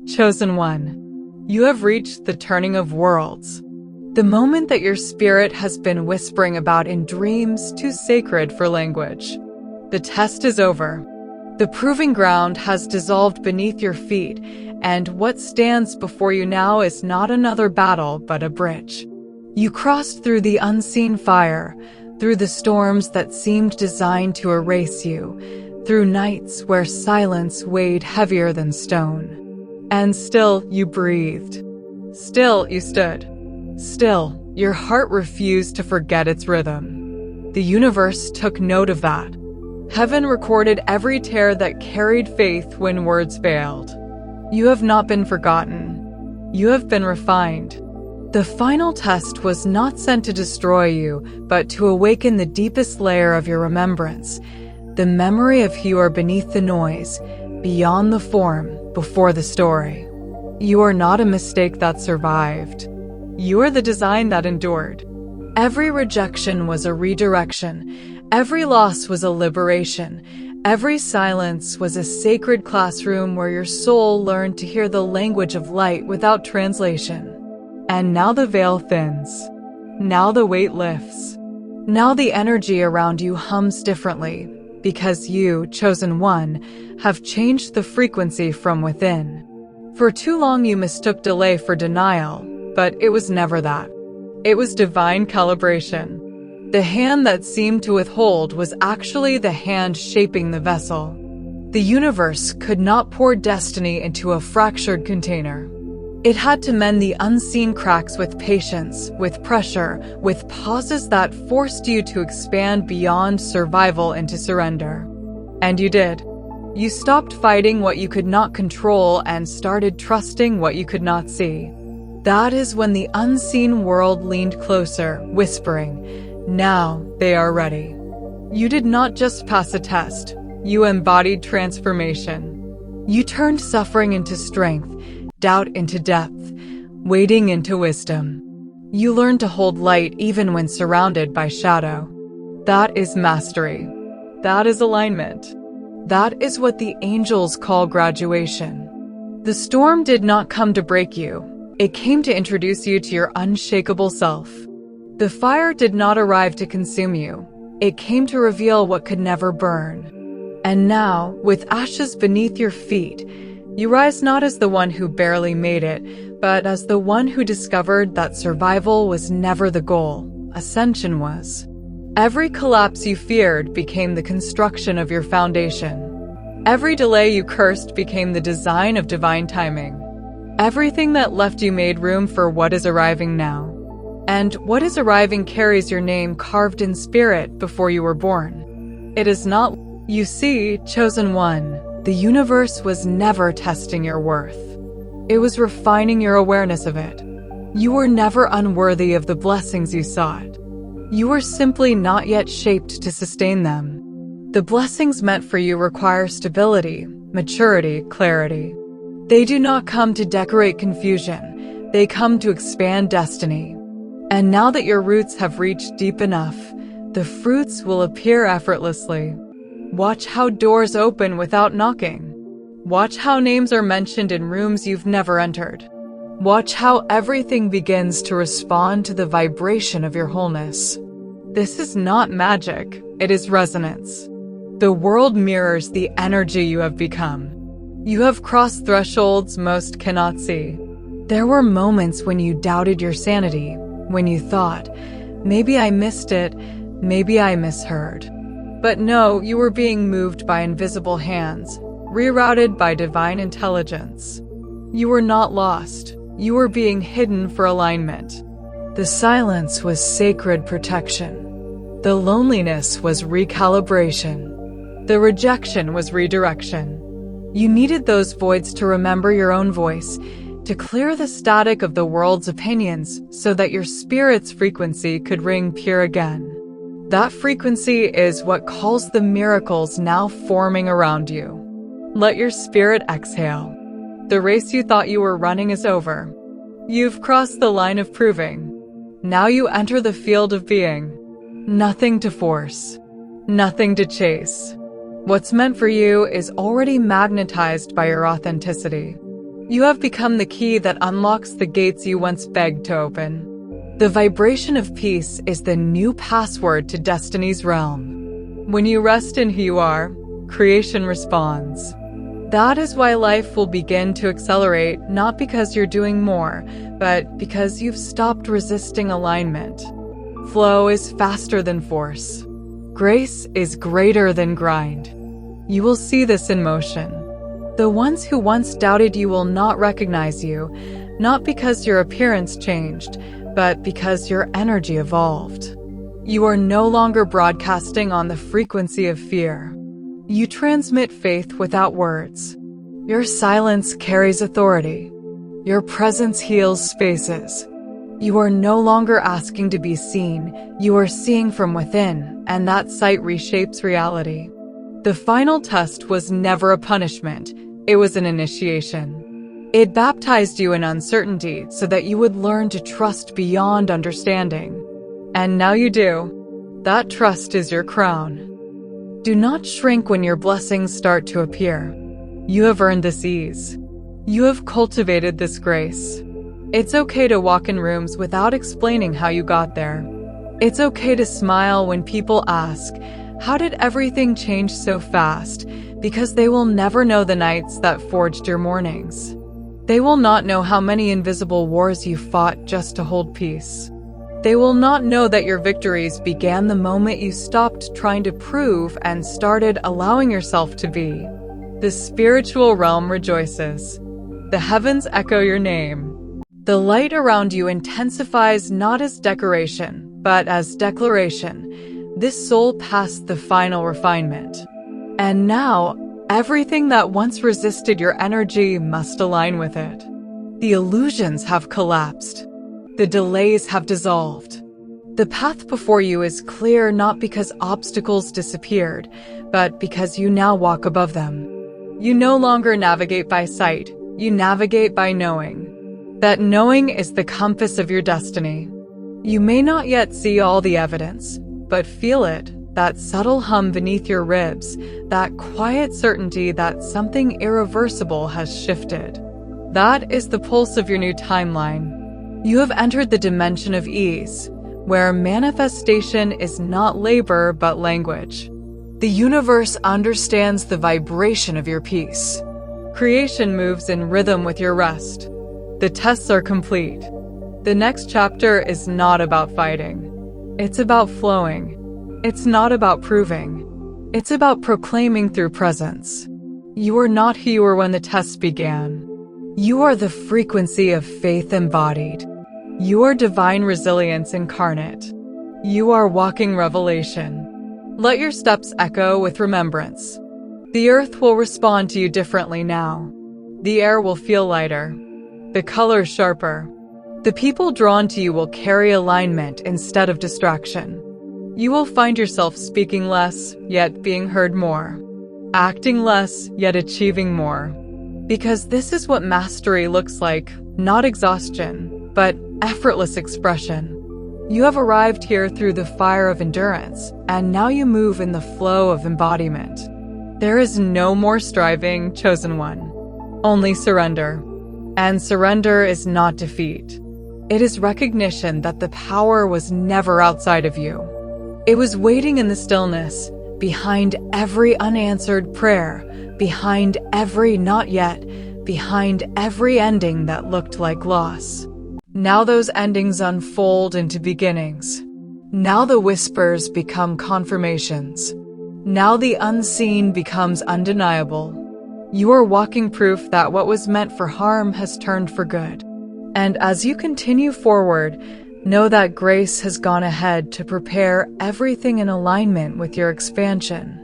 Chosen one, you have reached the turning of worlds. The moment that your spirit has been whispering about in dreams too sacred for language. The test is over. The proving ground has dissolved beneath your feet, and what stands before you now is not another battle, but a bridge. You crossed through the unseen fire, through the storms that seemed designed to erase you, through nights where silence weighed heavier than stone. And still you breathed. Still you stood. Still, your heart refused to forget its rhythm. The universe took note of that. Heaven recorded every tear that carried faith when words failed. You have not been forgotten. You have been refined. The final test was not sent to destroy you, but to awaken the deepest layer of your remembrance, the memory of who you are beneath the noise, beyond the form, before the story. You are not a mistake that survived. You are the design that endured. Every rejection was a redirection. Every loss was a liberation. Every silence was a sacred classroom where your soul learned to hear the language of light without translation. And now the veil thins. Now the weight lifts. Now the energy around you hums differently, because you, chosen one, have changed the frequency from within. For too long you mistook delay for denial, but it was never that. It was divine calibration. The hand that seemed to withhold was actually the hand shaping the vessel. The universe could not pour destiny into a fractured container. It had to mend the unseen cracks with patience, with pressure, with pauses that forced you to expand beyond survival into surrender. And you did. You stopped fighting what you could not control and started trusting what you could not see. That is when the unseen world leaned closer, whispering, "Now they are ready." You did not just pass a test. You embodied transformation. You turned suffering into strength, doubt into depth, waiting into wisdom. You learned to hold light even when surrounded by shadow. That is mastery. That is alignment. That is what the angels call graduation. The storm did not come to break you. It came to introduce you to your unshakable self. The fire did not arrive to consume you. It came to reveal what could never burn. And now, with ashes beneath your feet, you rise not as the one who barely made it, but as the one who discovered that survival was never the goal, ascension was. Every collapse you feared became the construction of your foundation. Every delay you cursed became the design of divine timing. Everything that left you made room for what is arriving now. And what is arriving carries your name carved in spirit before you were born. It is not, you see, chosen one. The universe was never testing your worth. It was refining your awareness of it. You were never unworthy of the blessings you sought. You were simply not yet shaped to sustain them. The blessings meant for you require stability, maturity, clarity. They do not come to decorate confusion. They come to expand destiny. And now that your roots have reached deep enough, the fruits will appear effortlessly. Watch how doors open without knocking. Watch how names are mentioned in rooms you've never entered. Watch how everything begins to respond to the vibration of your wholeness. This is not magic, it is resonance. The world mirrors the energy you have become. You have crossed thresholds most cannot see. There were moments when you doubted your sanity, when you thought, maybe I missed it, maybe I misheard. But no, you were being moved by invisible hands, rerouted by divine intelligence. You were not lost. You were being hidden for alignment. The silence was sacred protection. The loneliness was recalibration. The rejection was redirection. You needed those voids to remember your own voice, to clear the static of the world's opinions so that your spirit's frequency could ring pure again. That frequency is what calls the miracles now forming around you. Let your spirit exhale. The race you thought you were running is over. You've crossed the line of proving. Now you enter the field of being. Nothing to force. Nothing to chase. What's meant for you is already magnetized by your authenticity. You have become the key that unlocks the gates you once begged to open. The vibration of peace is the new password to destiny's realm. When you rest in who you are, creation responds. That is why life will begin to accelerate, not because you're doing more, but because you've stopped resisting alignment. Flow is faster than force. Grace is greater than grind. You will see this in motion. The ones who once doubted you will not recognize you, not because your appearance changed, but because your energy evolved. You are no longer broadcasting on the frequency of fear. You transmit faith without words. Your silence carries authority. Your presence heals spaces. You are no longer asking to be seen. You are seeing from within, and that sight reshapes reality. The final test was never a punishment. It was an initiation. It baptized you in uncertainty so that you would learn to trust beyond understanding. And now you do. That trust is your crown. Do not shrink when your blessings start to appear. You have earned this ease. You have cultivated this grace. It's okay to walk in rooms without explaining how you got there. It's okay to smile when people ask, "How did everything change so fast?" Because they will never know the nights that forged your mornings. They will not know how many invisible wars you fought just to hold peace. They will not know that your victories began the moment you stopped trying to prove and started allowing yourself to be. The spiritual realm rejoices. The heavens echo your name. The light around you intensifies not as decoration, but as declaration. This soul passed the final refinement. And now, everything that once resisted your energy must align with it. The illusions have collapsed. The delays have dissolved. The path before you is clear not because obstacles disappeared, but because you now walk above them. You no longer navigate by sight, you navigate by knowing. That knowing is the compass of your destiny. You may not yet see all the evidence, but feel it. That subtle hum beneath your ribs, that quiet certainty that something irreversible has shifted. That is the pulse of your new timeline. You have entered the dimension of ease, where manifestation is not labor but language. The universe understands the vibration of your peace. Creation moves in rhythm with your rest. The tests are complete. The next chapter is not about fighting. It's about flowing. It's not about proving. It's about proclaiming through presence. You are not who you were when the test began. You are the frequency of faith embodied. You are divine resilience incarnate. You are walking revelation. Let your steps echo with remembrance. The earth will respond to you differently now. The air will feel lighter. The colors sharper. The people drawn to you will carry alignment instead of distraction. You will find yourself speaking less, yet being heard more. Acting less, yet achieving more. Because this is what mastery looks like, not exhaustion, but effortless expression. You have arrived here through the fire of endurance, and now you move in the flow of embodiment. There is no more striving, chosen one. Only surrender. And surrender is not defeat. It is recognition that the power was never outside of you. It was waiting in the stillness, behind every unanswered prayer, behind every not yet, behind every ending that looked like loss. Now those endings unfold into beginnings. Now the whispers become confirmations. Now the unseen becomes undeniable. You are walking proof that what was meant for harm has turned for good. And as you continue forward, know that grace has gone ahead to prepare everything in alignment with your expansion.